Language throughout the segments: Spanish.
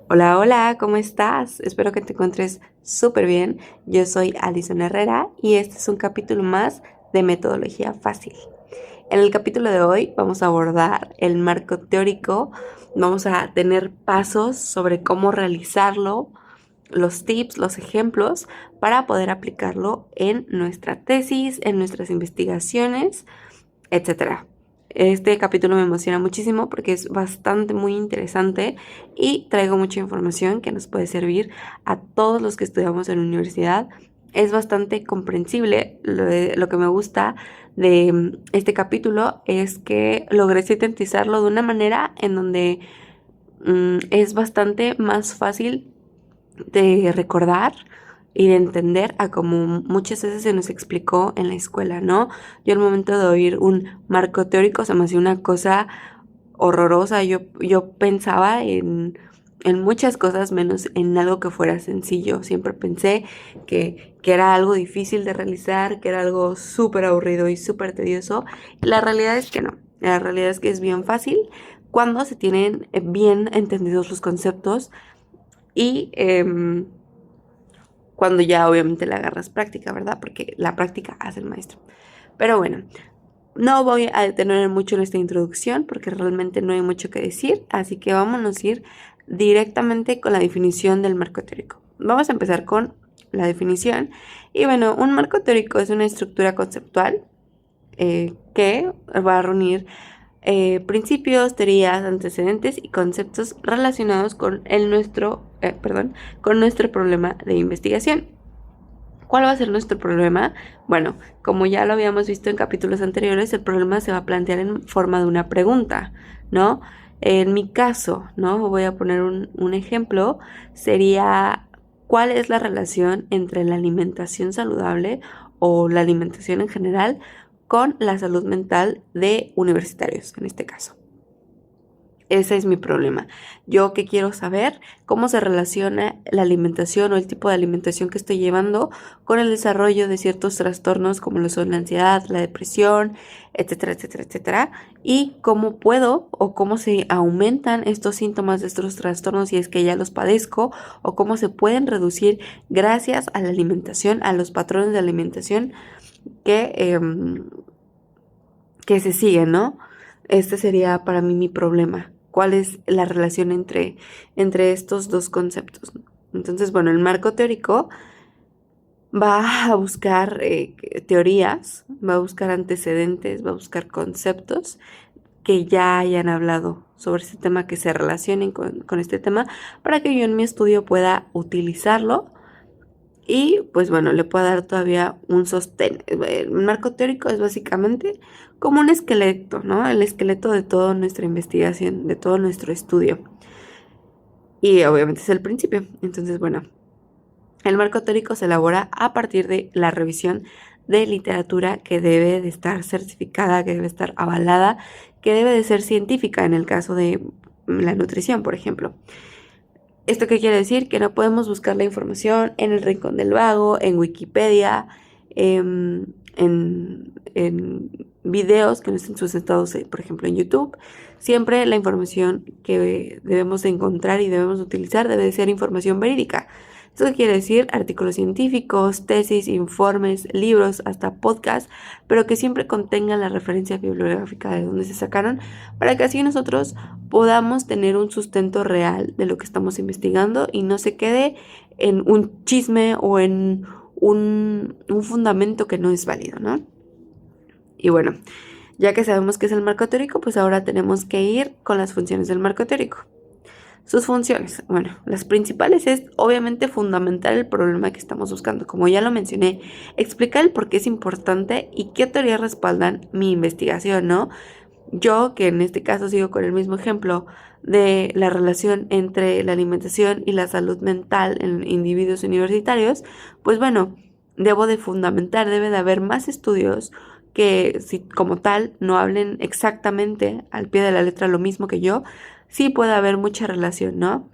Hola, hola, ¿cómo estás? Espero que te encuentres súper bien. Yo soy Alison Herrera y este es un capítulo más de Metodología Fácil. En el capítulo de hoy vamos a abordar el marco teórico, vamos a tener pasos sobre cómo realizarlo, los tips, los ejemplos para poder aplicarlo en nuestra tesis, en nuestras investigaciones, etcétera. Este capítulo me emociona muchísimo porque es bastante muy interesante y traigo mucha información que nos puede servir a todos los que estudiamos en la universidad. Es bastante comprensible. Lo que me gusta de este capítulo es que logré sintetizarlo de una manera en donde es bastante más fácil de recordar y de entender a como muchas veces se nos explicó en la escuela, ¿no? Yo al momento de oír un marco teórico se me hacía una cosa horrorosa. Yo pensaba en muchas cosas menos en algo que fuera sencillo. Siempre pensé que era algo difícil de realizar, que era algo súper aburrido y súper tedioso. La realidad es que no. La realidad es que es bien fácil cuando se tienen bien entendidos los conceptos y cuando ya obviamente le agarras práctica, ¿verdad? Porque la práctica hace el maestro. Pero bueno, no voy a detener mucho en esta introducción porque realmente no hay mucho que decir, así que vámonos a ir directamente con la definición del marco teórico. Vamos a empezar con la definición. Y bueno, un marco teórico es una estructura conceptual que va a reunir principios, teorías, antecedentes y conceptos relacionados con con nuestro problema de investigación. ¿Cuál va a ser nuestro problema? Bueno, como ya lo habíamos visto en capítulos anteriores, el problema se va a plantear en forma de una pregunta, ¿no? En mi caso, ¿no? Voy a poner un ejemplo, sería, ¿cuál es la relación entre la alimentación saludable o la alimentación en general con la salud mental de universitarios, en este caso? Ese es mi problema. Yo que quiero saber cómo se relaciona la alimentación o el tipo de alimentación que estoy llevando con el desarrollo de ciertos trastornos como lo son la ansiedad, la depresión, etcétera, etcétera, etcétera. Y cómo puedo o cómo se aumentan estos síntomas de estos trastornos si es que ya los padezco o cómo se pueden reducir gracias a la alimentación, a los patrones de alimentación que, que se siguen, ¿no? Este sería para mí mi problema. ¿Cuál es la relación entre estos dos conceptos? Entonces, bueno, el marco teórico va a buscar teorías, va a buscar antecedentes, va a buscar conceptos que ya hayan hablado sobre este tema, que se relacionen con este tema, para que yo en mi estudio pueda utilizarlo y pues bueno, le puedo dar todavía un sostén. El marco teórico es básicamente como un esqueleto, ¿no? El esqueleto de toda nuestra investigación, de todo nuestro estudio. Y obviamente es el principio. Entonces, bueno, el marco teórico se elabora a partir de la revisión de literatura que debe de estar certificada, que debe estar avalada, que debe de ser científica en el caso de la nutrición, por ejemplo. ¿Esto qué quiere decir? Que no podemos buscar la información en el Rincón del Vago, en Wikipedia, en videos que no estén sustentados, por ejemplo, en YouTube. Siempre la información que debemos de encontrar y debemos utilizar debe de ser información verídica. ¿Esto qué quiere decir? Artículos científicos, tesis, informes, libros, hasta podcasts, pero que siempre contengan la referencia bibliográfica de donde se sacaron, para que así nosotros podamos tener un sustento real de lo que estamos investigando y no se quede en un chisme o en un fundamento que no es válido, ¿no? Y bueno, ya que sabemos qué es el marco teórico, pues ahora tenemos que ir con las funciones del marco teórico. Sus funciones, bueno, las principales es obviamente fundamentar el problema que estamos buscando. Como ya lo mencioné, explicar el por qué es importante y qué teorías respaldan mi investigación, ¿no? Yo, que en este caso sigo con el mismo ejemplo de la relación entre la alimentación y la salud mental en individuos universitarios, pues bueno, debo de fundamentar, debe de haber más estudios que si como tal no hablen exactamente al pie de la letra lo mismo que yo, sí puede haber mucha relación, ¿no?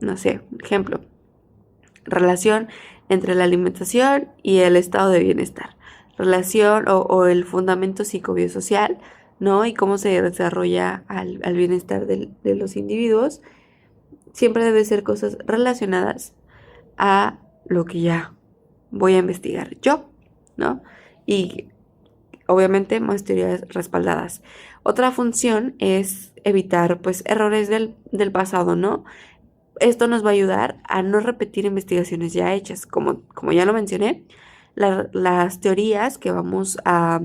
No sé, ejemplo, relación entre la alimentación y el estado de bienestar, relación o el fundamento psicobiosocial, ¿no? Y cómo se desarrolla al bienestar de los individuos siempre debe ser cosas relacionadas a lo que ya voy a investigar yo, ¿no? Y obviamente más teorías respaldadas. Otra función es evitar pues errores del pasado, ¿no? Esto nos va a ayudar a no repetir investigaciones ya hechas. Como ya lo mencioné, las teorías que vamos a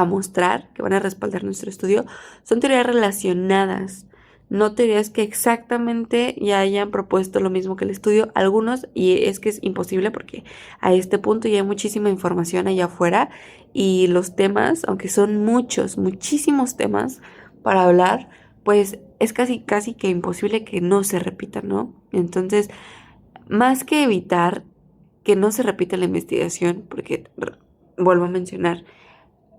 mostrar, que van a respaldar nuestro estudio, son teorías relacionadas, no teorías que exactamente ya hayan propuesto lo mismo que el estudio. Algunos, y es que es imposible porque a este punto ya hay muchísima información allá afuera y los temas, aunque son muchos, muchísimos temas para hablar, pues es casi que imposible que no se repitan, ¿no? Entonces, más que evitar que no se repita la investigación, porque vuelvo a mencionar,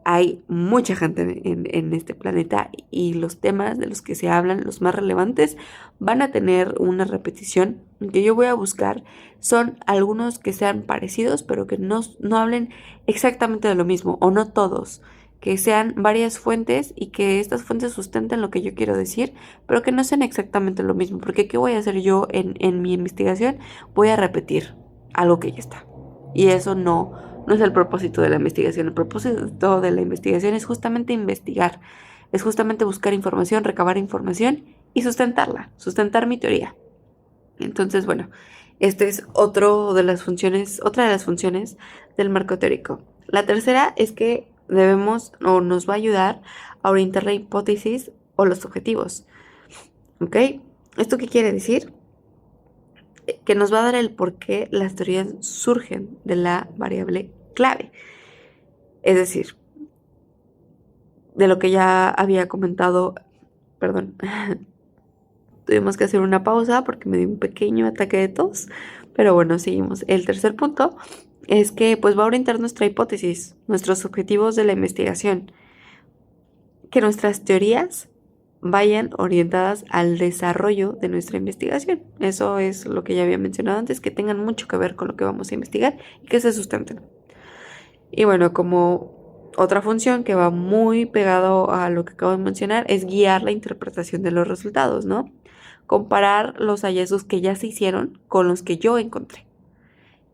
hay mucha gente en este planeta y los temas de los que se hablan, los más relevantes, van a tener una repetición. Que yo voy a buscar son algunos que sean parecidos, pero que no hablen exactamente de lo mismo, o no todos, que sean varias fuentes y que estas fuentes sustenten lo que yo quiero decir, pero que no sean exactamente lo mismo, porque ¿qué voy a hacer yo en mi investigación? Voy a repetir algo que ya está. Y eso no es el propósito de la investigación. El propósito de la investigación es justamente investigar, es justamente buscar información, recabar información y sustentar mi teoría. Entonces, bueno, este es otra de las funciones del marco teórico. La tercera es que debemos o nos va a ayudar a orientar la hipótesis o los objetivos. ¿Ok? ¿Esto qué quiere decir? Que nos va a dar el por qué las teorías surgen de la variable clave. Es decir, de lo que ya había comentado, perdón, tuvimos que hacer una pausa porque me dio un pequeño ataque de tos, pero bueno, seguimos. El tercer punto es que pues va a orientar nuestra hipótesis, nuestros objetivos de la investigación, que nuestras teorías vayan orientadas al desarrollo de nuestra investigación. Eso es lo que ya había mencionado antes, que tengan mucho que ver con lo que vamos a investigar y que se sustenten. Y bueno, como otra función que va muy pegado a lo que acabo de mencionar es guiar la interpretación de los resultados, ¿no? Comparar los hallazgos que ya se hicieron con los que yo encontré.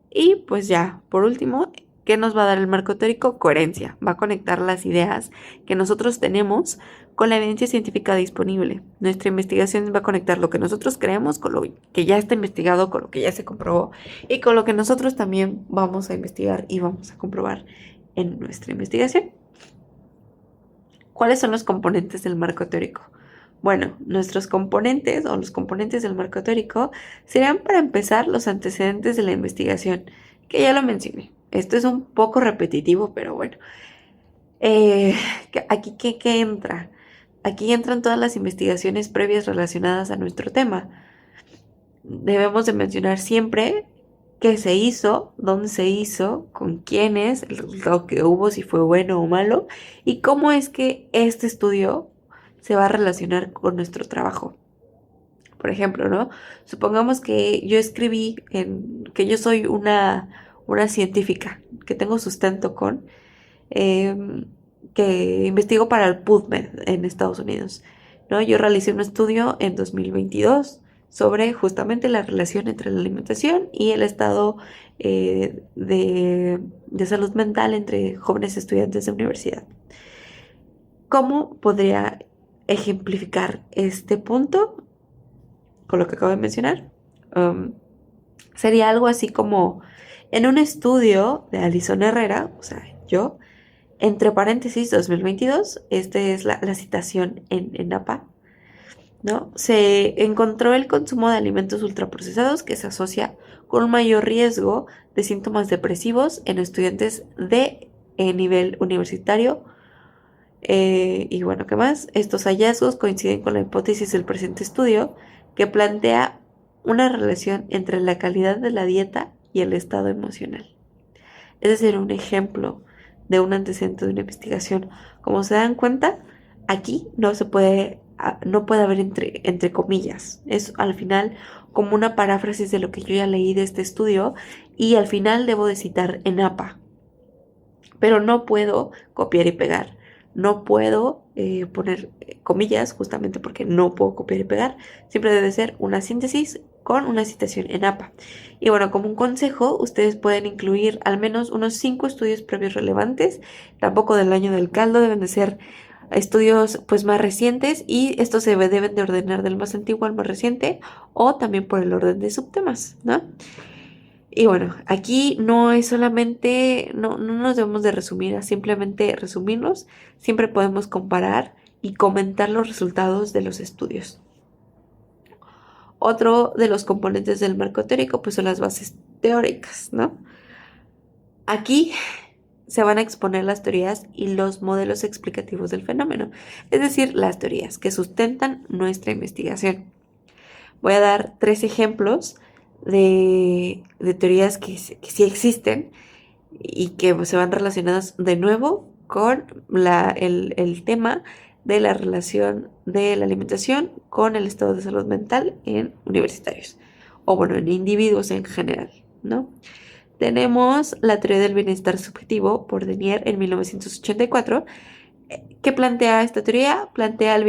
Y pues ya, por último, ¿qué nos va a dar el marco teórico? Coherencia. Va a conectar las ideas que nosotros tenemos con la evidencia científica disponible. Nuestra investigación va a conectar lo que nosotros creemos con lo que ya está investigado, con lo que ya se comprobó y con lo que nosotros también vamos a investigar y vamos a comprobar en nuestra investigación. ¿Cuáles son los componentes del marco teórico? Bueno, nuestros componentes o los componentes del marco teórico serían, para empezar, los antecedentes de la investigación, que ya lo mencioné. Esto es un poco repetitivo, pero bueno. Aquí, ¿qué entra? Aquí entran todas las investigaciones previas relacionadas a nuestro tema. Debemos de mencionar siempre qué se hizo, dónde se hizo, con quiénes, el resultado que hubo, si fue bueno o malo, y cómo es que este estudio se va a relacionar con nuestro trabajo. Por ejemplo, ¿no? Supongamos que yo escribí que yo soy una científica, que tengo sustento con, que investigo para el PubMed en Estados Unidos, ¿no? Yo realicé un estudio en 2022 sobre justamente la relación entre la alimentación y el estado de salud mental entre jóvenes estudiantes de universidad. ¿Cómo podría ejemplificar este punto con lo que acabo de mencionar? Sería algo así como en un estudio de Alison Herrera, o sea, yo, entre paréntesis 2022, esta es la citación en APA, ¿no? Se encontró el consumo de alimentos ultraprocesados que se asocia con un mayor riesgo de síntomas depresivos en estudiantes de nivel universitario. Y bueno, ¿qué más? Estos hallazgos coinciden con la hipótesis del presente estudio, que plantea una relación entre la calidad de la dieta y el estado emocional. Es decir, un ejemplo de un antecedente de una investigación. Como se dan cuenta, aquí no puede haber entre comillas. Es al final como una paráfrasis de lo que yo ya leí de este estudio y al final debo de citar en APA. Pero no puedo copiar y pegar. no puedo poner comillas justamente porque no puedo copiar y pegar. Siempre debe ser una síntesis con una citación en APA. Y bueno, como un consejo, ustedes pueden incluir al menos unos 5 estudios previos relevantes. Tampoco del año del caldo, deben de ser estudios pues más recientes, y estos se deben de ordenar del más antiguo al más reciente, o también por el orden de subtemas, ¿no? Y bueno, aquí no es solamente, no nos debemos de resumir a simplemente resumirlos, siempre podemos comparar y comentar los resultados de los estudios. Otro de los componentes del marco teórico pues son las bases teóricas, ¿no? Aquí se van a exponer las teorías y los modelos explicativos del fenómeno, es decir, las teorías que sustentan nuestra investigación. Voy a dar 3 ejemplos de teorías que sí existen y que pues, se van relacionadas de nuevo con el tema de la relación de la alimentación con el estado de salud mental en universitarios, o bueno, en individuos en general, ¿no? Tenemos la teoría del bienestar subjetivo por Denier en 1984. ¿Qué plantea esta teoría? Plantea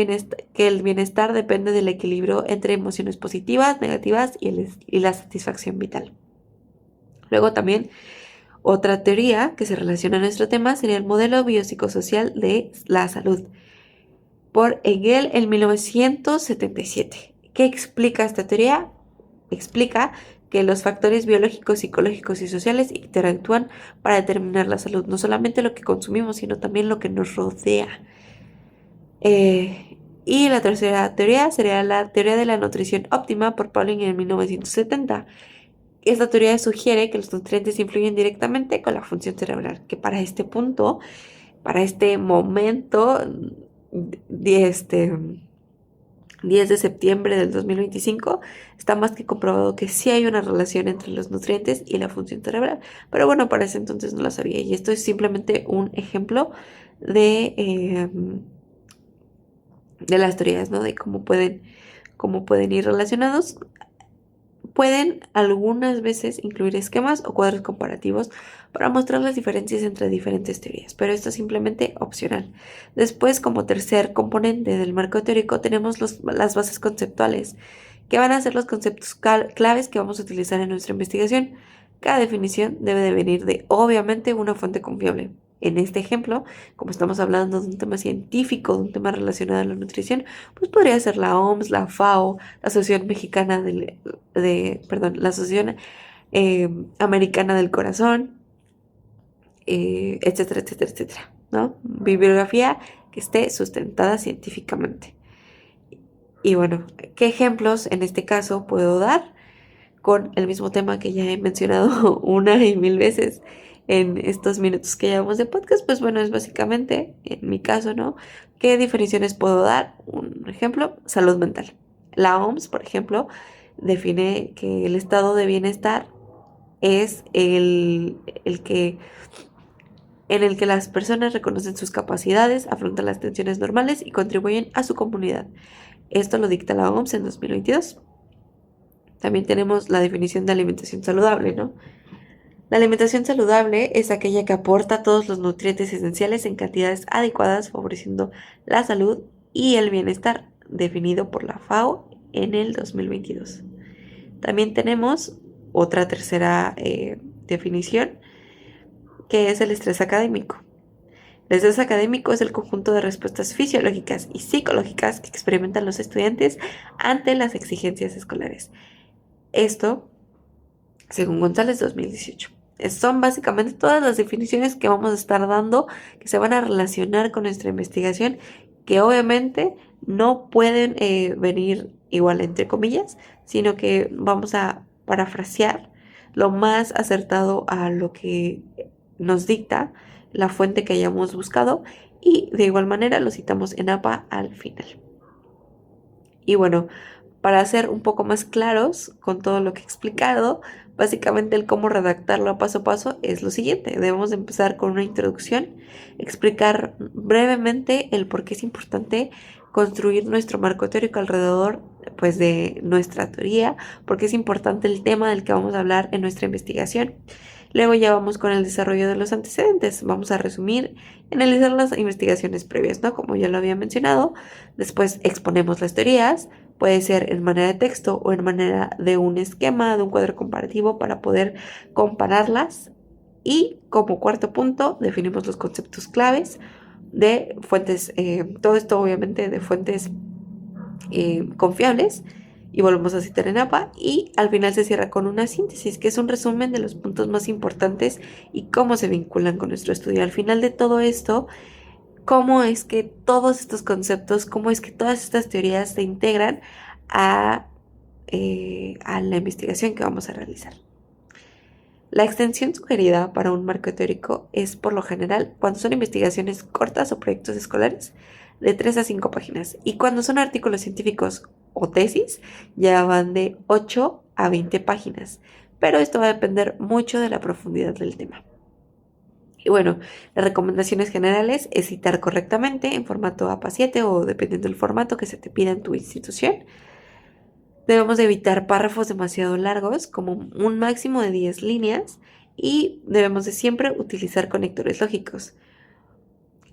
que el bienestar depende del equilibrio entre emociones positivas, negativas y la satisfacción vital. Luego también otra teoría que se relaciona a nuestro tema sería el modelo biopsicosocial de la salud por Hegel en 1977. ¿Qué explica esta teoría? Explica que los factores biológicos, psicológicos y sociales interactúan para determinar la salud, no solamente lo que consumimos, sino también lo que nos rodea. Y la tercera teoría sería la teoría de la nutrición óptima por Pauling en 1970. Esta teoría sugiere que los nutrientes influyen directamente con la función cerebral, que para este punto, para este momento, 10 de septiembre del 2025, está más que comprobado que sí hay una relación entre los nutrientes y la función cerebral. Pero bueno, para ese entonces no la sabía. Y esto es simplemente un ejemplo de las teorías, ¿no? De cómo pueden ir relacionados. Pueden algunas veces incluir esquemas o cuadros comparativos para mostrar las diferencias entre diferentes teorías, pero esto es simplemente opcional. Después, como tercer componente del marco teórico, tenemos las bases conceptuales, que van a ser los conceptos claves que vamos a utilizar en nuestra investigación. Cada definición debe de venir de, obviamente, una fuente confiable. En este ejemplo, como estamos hablando de un tema científico, de un tema relacionado a la nutrición, pues podría ser la OMS, la FAO, la Asociación Mexicana la Asociación Americana del Corazón, etcétera, etcétera, etcétera, ¿no? Bibliografía que esté sustentada científicamente. Y bueno, ¿qué ejemplos en este caso puedo dar con el mismo tema que ya he mencionado una y mil veces en estos minutos que llevamos de podcast? Pues bueno, es básicamente, en mi caso, ¿no? ¿Qué definiciones puedo dar? Un ejemplo, salud mental. La OMS, por ejemplo, define que el estado de bienestar es en el que las personas reconocen sus capacidades, afrontan las tensiones normales y contribuyen a su comunidad. Esto lo dicta la OMS en 2022. También tenemos la definición de alimentación saludable, ¿no? La alimentación saludable es aquella que aporta todos los nutrientes esenciales en cantidades adecuadas, favoreciendo la salud y el bienestar, definido por la FAO en el 2022. También tenemos otra tercera definición, que es el estrés académico. El estrés académico es el conjunto de respuestas fisiológicas y psicológicas que experimentan los estudiantes ante las exigencias escolares. Esto, según González 2018. Son básicamente todas las definiciones que vamos a estar dando, que se van a relacionar con nuestra investigación, que obviamente no pueden venir igual entre comillas, sino que vamos a parafrasear lo más acertado a lo que nos dicta la fuente que hayamos buscado, y de igual manera lo citamos en APA al final. Y bueno, para ser un poco más claros con todo lo que he explicado, básicamente el cómo redactarlo paso a paso es lo siguiente. Debemos de empezar con una introducción, explicar brevemente el por qué es importante construir nuestro marco teórico alrededor pues, de nuestra teoría, porque es importante el tema del que vamos a hablar en nuestra investigación. Luego ya vamos con el desarrollo de los antecedentes. Vamos a resumir y analizar las investigaciones previas, ¿no? Como ya lo había mencionado. Después exponemos las teorías. Puede ser en manera de texto o en manera de un esquema, de un cuadro comparativo para poder compararlas. Y como cuarto punto, definimos los conceptos claves de fuentes, todo esto obviamente de fuentes confiables, y volvemos a citar en APA, y al final se cierra con una síntesis, que es un resumen de los puntos más importantes y cómo se vinculan con nuestro estudio. Al final de todo esto, cómo es que todos estos conceptos, cómo es que todas estas teorías se integran a la investigación que vamos a realizar. La extensión sugerida para un marco teórico es, por lo general, cuando son investigaciones cortas o proyectos escolares, de 3 a 5 páginas. Y cuando son artículos científicos o tesis, ya van de 8 a 20 páginas. Pero esto va a depender mucho de la profundidad del tema. Y bueno, las recomendaciones generales es citar correctamente en formato APA7 o dependiendo del formato que se te pida en tu institución. Debemos de evitar párrafos demasiado largos, como un máximo de 10 líneas, y debemos de siempre utilizar conectores lógicos.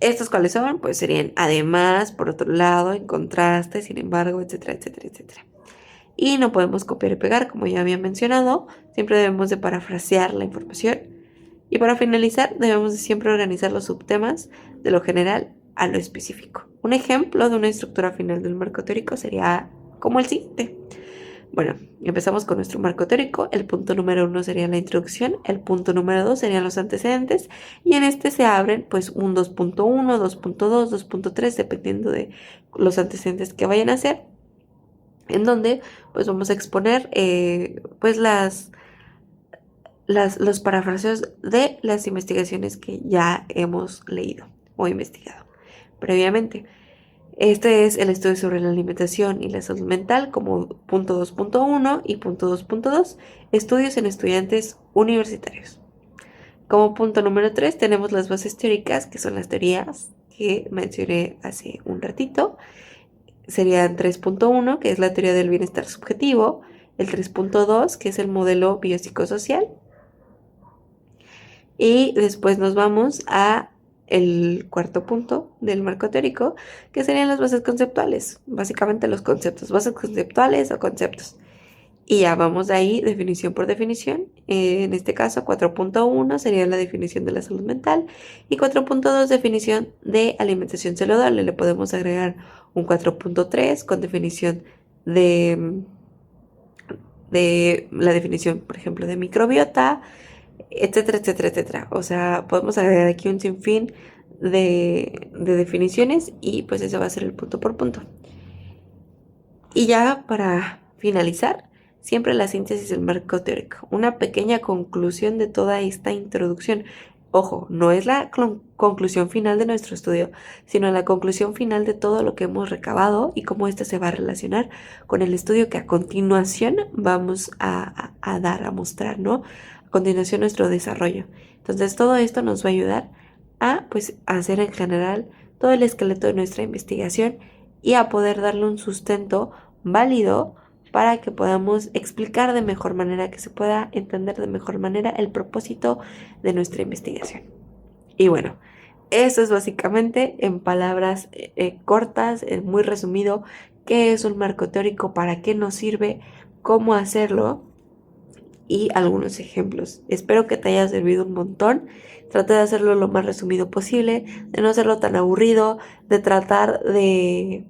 ¿Estos cuáles son? Pues serían además, por otro lado, en contraste, sin embargo, etcétera, etcétera, etcétera. Y no podemos copiar y pegar, como ya había mencionado, siempre debemos de parafrasear la información. Y para finalizar, debemos de siempre organizar los subtemas de lo general a lo específico. Un ejemplo de una estructura final del marco teórico sería como el siguiente. Bueno, empezamos con nuestro marco teórico. El punto número 1 sería la introducción, el punto número 2 serían los antecedentes, y en este se abren pues un 2.1, 2.2, 2.3, dependiendo de los antecedentes que vayan a hacer, en donde pues vamos a exponer pues los parafraseos de las investigaciones que ya hemos leído o investigado previamente. Este es el estudio sobre la alimentación y la salud mental como punto 2.1 y punto 2.2, estudios en estudiantes universitarios. Como punto número 3 tenemos las bases teóricas, que son las teorías que mencioné hace un ratito. Serían 3.1, que es la teoría del bienestar subjetivo, el 3.2, que es el modelo biopsicosocial, y después nos vamos a el cuarto punto del marco teórico, que serían las bases conceptuales, básicamente los conceptos, bases conceptuales o conceptos. Y ya vamos de ahí definición por definición. En este caso 4.1 sería la definición de la salud mental y 4.2 definición de alimentación saludable. Le podemos agregar un 4.3 con definición de la definición, por ejemplo, de microbiota, etcétera, etcétera, etcétera. O sea, podemos agregar aquí un sinfín de definiciones y pues ese va a ser el punto por punto. Y ya para finalizar, siempre la síntesis del marco teórico, una pequeña conclusión de toda esta introducción. Ojo, no es la conclusión final de nuestro estudio, sino la conclusión final de todo lo que hemos recabado y cómo ésta se va a relacionar con el estudio que a continuación vamos a dar, a mostrar, ¿no? A continuación nuestro desarrollo. Entonces todo esto nos va a ayudar a, pues, a hacer en general todo el esqueleto de nuestra investigación y a poder darle un sustento válido para que podamos explicar de mejor manera, que se pueda entender de mejor manera el propósito de nuestra investigación. Y bueno, eso es básicamente en palabras cortas, muy resumido, qué es un marco teórico, para qué nos sirve, cómo hacerlo y algunos ejemplos. Espero que te haya servido un montón. Traté de hacerlo lo más resumido posible, de no hacerlo tan aburrido, de tratar de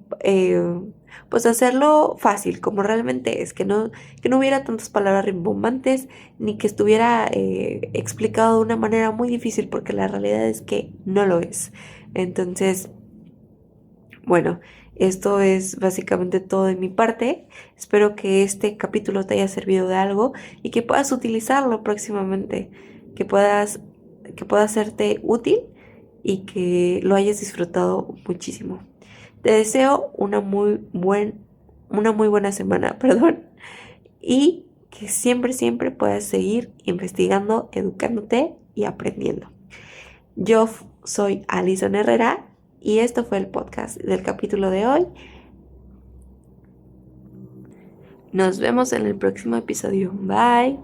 pues hacerlo fácil, como realmente es, que no hubiera tantas palabras rimbombantes, ni que estuviera explicado de una manera muy difícil, porque la realidad es que no lo es. Entonces, bueno, esto es básicamente todo de mi parte. Espero que este capítulo te haya servido de algo y que puedas utilizarlo próximamente, que pueda serte útil y que lo hayas disfrutado muchísimo. Te deseo una muy buena semana, perdón, y que siempre, siempre puedas seguir investigando, educándote y aprendiendo. Yo soy Alison Herrera y esto fue el podcast del capítulo de hoy. Nos vemos en el próximo episodio. Bye.